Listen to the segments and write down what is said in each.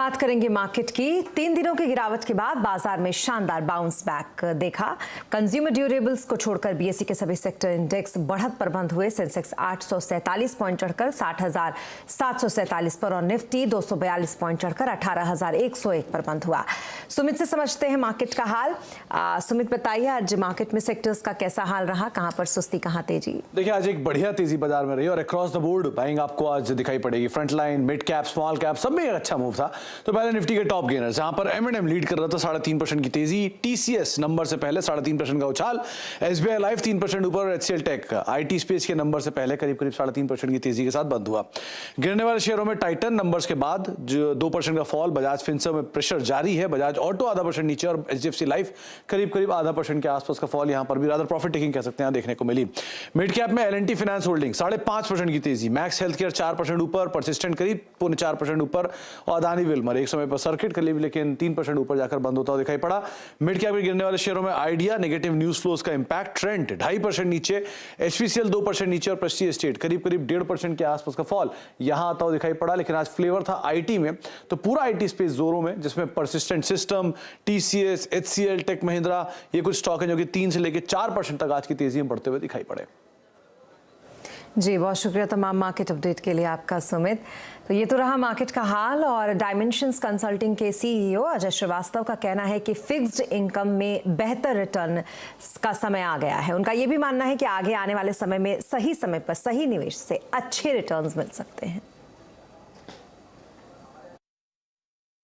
बात करेंगे मार्केट की। 3 दिनों की गिरावट के बाद बाजार में शानदार बाउंस बैक देखा। कंज्यूमर ड्यूरेबल्स को छोड़कर बीएसई के सभी सेक्टर इंडेक्स बढ़त पर बंद हुए। सेंसेक्स 847 पॉइंट चढ़कर 60,747 पर और निफ्टी 242 पॉइंट चढ़कर 18,101 पर बंद हुआ। सुमित से समझते हैं मार्केट का हाल। सुमित, बताइए आज मार्केट में सेक्टर्स का कैसा हाल रहा, कहां पर सुस्ती कहां तेजी? देखिए, आज एक बढ़िया तेजी बाजार में रही और अक्रॉस द बोर्ड बाइंग आपको आज दिखाई पड़ेगी। Front line, mid cap, small cap सब में एक अच्छा मूव था। तो पहले निफ्टी के टॉप गेनर जहां पर M&M लीड कर रहा था 3.5% की तेजी। TCS नंबर से पहले 3.5% का उछाल। SBI लाइफ 3% ऊपर और HCL टेक IT स्पेस के नंबर से पहले करीब 3.5% की तेजी के साथ बंद हुआ। गिरने वाले शेयरों में टाइटन नंबर्स के बाद जो 2% का फॉल। बजाज फिनसर्व में प्रेशर जारी है। बजाज ऑटो 0.5% नीचे और HDFC लाइफ करीब 0.5% के आसपास का फॉल। यहां पर भी रादर प्रॉफिट टेकिंग कह सकते हैं देखने को मिली। मिड कैप में L&T फाइनेंस होल्डिंग 5.5% की तेजी। मैक्स हेल्थ केयर 4% ऊपर, परसिस्टेंट करीब 4.5% ऊपर और अदानी विल्मर एक समय पर सर्किट करीब लेकिन 3% ऊपर जाकर बंद होता हुआ दिखाई पड़ा। मिड कैप के गिरने वाले शेयरों में आइडिया नेगेटिव न्यूज फ्लोज का इंपैक्ट, ट्रेंड 2.5% नीचे, HPCL 2% नीचे और प्रेस्टीज एस्टेट करीब 1.5% के आसपास का फॉल यहां आता हुआ दिखाई पड़ा। लेकिन आज फ्लेवर था IT में, तो पूरा IT स्पेस जोरों में, जिसमें persistent system, TCS, HCL, Tech Mahindra, ये कुछ स्टॉक है जो कि 3 से लेकर 4% तक आज की तेजी में बढ़ते हुए दिखाई पड़े। जी, बहुत शुक्रिया तमाम मार्केट अपडेट के लिए आपका सुमित। तो ये तो रहा मार्केट का हाल। और डायमेंशंस कंसल्टिंग के CEO अजय श्रीवास्तव का कहना है कि फिक्स्ड इनकम में बेहतर रिटर्न का समय आ गया है। उनका ये भी मानना है कि आगे आने वाले समय में सही समय पर सही निवेश से अच्छे रिटर्न्स मिल सकते हैं।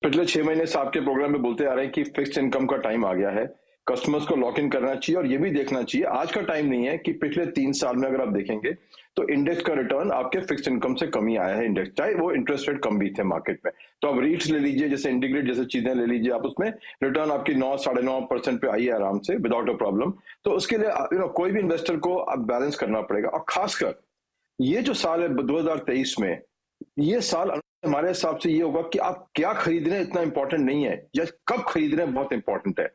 पिछले 6 महीने से आपके प्रोग्राम में बोलते आ रहे हैं कि फिक्स्ड इनकम का टाइम आ गया है, कस्टमर्स को लॉक इन करना चाहिए और ये भी देखना चाहिए आज का टाइम नहीं है कि पिछले 3 साल में अगर आप देखेंगे तो इंडेक्स का रिटर्न आपके फिक्स्ड इनकम से कम ही आया है। इंडेक्स चाहे वो इंटरेस्ट रेट कम भी थे मार्केट में, तो आप रीट्स ले लीजिए, जैसे इंटीग्रेट जैसे चीजें ले लीजिए, आप उसमें रिटर्न आपकी 9-9.5% पे आई है आराम से विदाउट अ प्रॉब्लम। तो उसके लिए कोई भी इन्वेस्टर को अब बैलेंस करना पड़ेगा। और खासकर ये जो साल है 2023 में, ये साल हमारे हिसाब से ये होगा कि आप क्या खरीद रहे हैं इतना इंपॉर्टेंट नहीं है, या कब खरीद रहे हैं बहुत इंपॉर्टेंट है।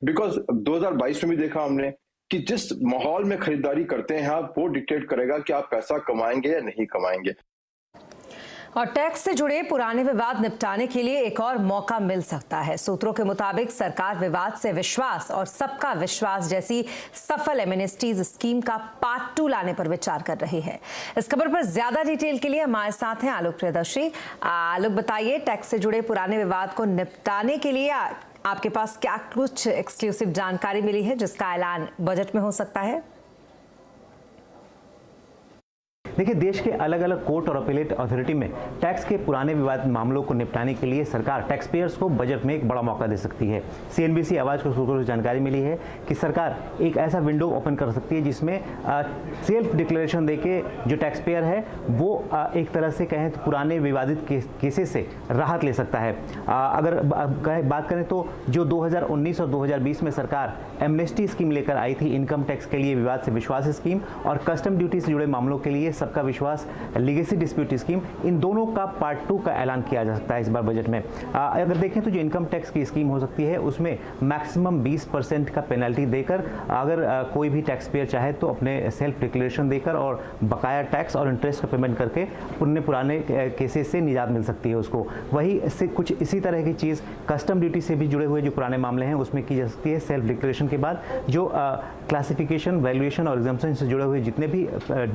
बिकॉज 2022 में भी देखा हमने कि जिस माहौल में खरीदारी करते हैं आप, वो डिक्टेट करेगा कि आप पैसा कमाएंगे या नहीं कमाएंगे। और टैक्स से जुड़े पुराने विवाद निपटाने के लिए एक और मौका मिल सकता है। सूत्रों के मुताबिक सरकार विवाद से विश्वास और सबका विश्वास जैसी सफल एमनेस्टीज स्कीम का पार्ट 2 लाने पर विचार कर रही है। इस खबर पर ज्यादा डिटेल के लिए हमारे साथ हैं आलोक प्रियदर्शी। आलोक, बताइए टैक्स से जुड़े पुराने विवाद को निपटाने के लिए आपके पास क्या कुछ एक्सक्लूसिव जानकारी मिली है जिसका ऐलान बजट में हो सकता है? देखिए, देश के अलग अलग कोर्ट और अपीलेट अथॉरिटी में टैक्स के पुराने विवाद मामलों को निपटाने के लिए सरकार टैक्स पेयर्स को बजट में एक बड़ा मौका दे सकती है। CNBC आवाज को सूत्रों से जानकारी मिली है कि सरकार एक ऐसा विंडो ओपन कर सकती है जिसमें सेल्फ डिक्लेरेशन देके जो टैक्स पेयर है वो एक तरह से कहें तो पुराने विवादित केसेस से राहत ले सकता है। अगर बात करें तो जो 2019 और 2020 में सरकार एमनेस्टी स्कीम लेकर आई थी, इनकम टैक्स के लिए विवाद से विश्वास स्कीम और कस्टम ड्यूटी से जुड़े मामलों के लिए सबका विश्वास लीगेसी डिस्प्यूट स्कीम, इन दोनों का पार्ट 2 का ऐलान किया जा सकता है इस बार बजट में। अगर देखें तो जो इनकम टैक्स की स्कीम हो सकती है उसमें मैक्सिमम 20% का पेनल्टी देकर अगर कोई भी टैक्स पेयर चाहे तो अपने सेल्फ डिक्लेरेशन देकर और बकाया टैक्स और इंटरेस्ट का पेमेंट करके पुराने केसेस से निजात मिल सकती है उसको। वही इससे कुछ इसी तरह की चीज़ कस्टम ड्यूटी से भी जुड़े हुए जो पुराने मामले हैं उसमें की जा सकती है। सेल्फ डिक्लेरेशन के बाद जो क्लासिफिकेशन, वैल्यूएशन और एग्जम्पशन से जुड़े हुए जितने भी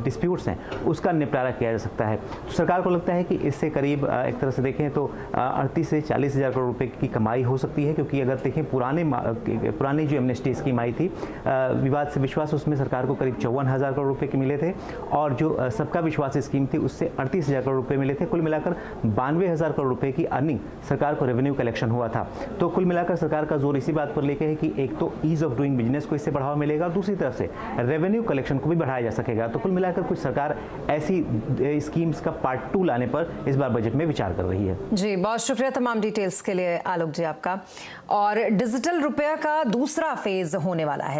डिस्प्यूट्स हैं उसका निपटारा किया जा सकता है। तो सरकार को लगता है कि इससे करीब एक तरह से देखें तो 38 से 40 हज़ार करोड़ रुपए की कमाई हो सकती है, क्योंकि अगर देखें पुरानी जो एमनेस्टी स्कीम आई थी विवाद से विश्वास, उसमें सरकार को करीब 54,000 करोड़ रुपए की मिले थे और जो सबका विश्वास स्कीम थी उससे 38,000 करोड़ रुपए मिले थे। कुल मिलाकर 92,000 करोड़ रुपए की अर्निंग सरकार को रेवेन्यू कलेक्शन हुआ था। तो कुल मिलाकर सरकार का जोर इसी बात पर लेके है कि एक तो ईज ऑफ डूइंग बिजनेस को इससे बढ़ावा मिलेगा और दूसरी तरफ से रेवेन्यू कलेक्शन को भी बढ़ाया जा सकेगा। तो कुल मिलाकर कुछ सरकार ऐसी स्कीम्स का पार्ट 2 लाने पर इस बार बजट में विचार कर रही है। जी, बहुत शुक्रिया तमाम डिटेल्स के लिए आलोक जी आपका। और डिजिटल रुपया का दूसरा फेज होने वाला है।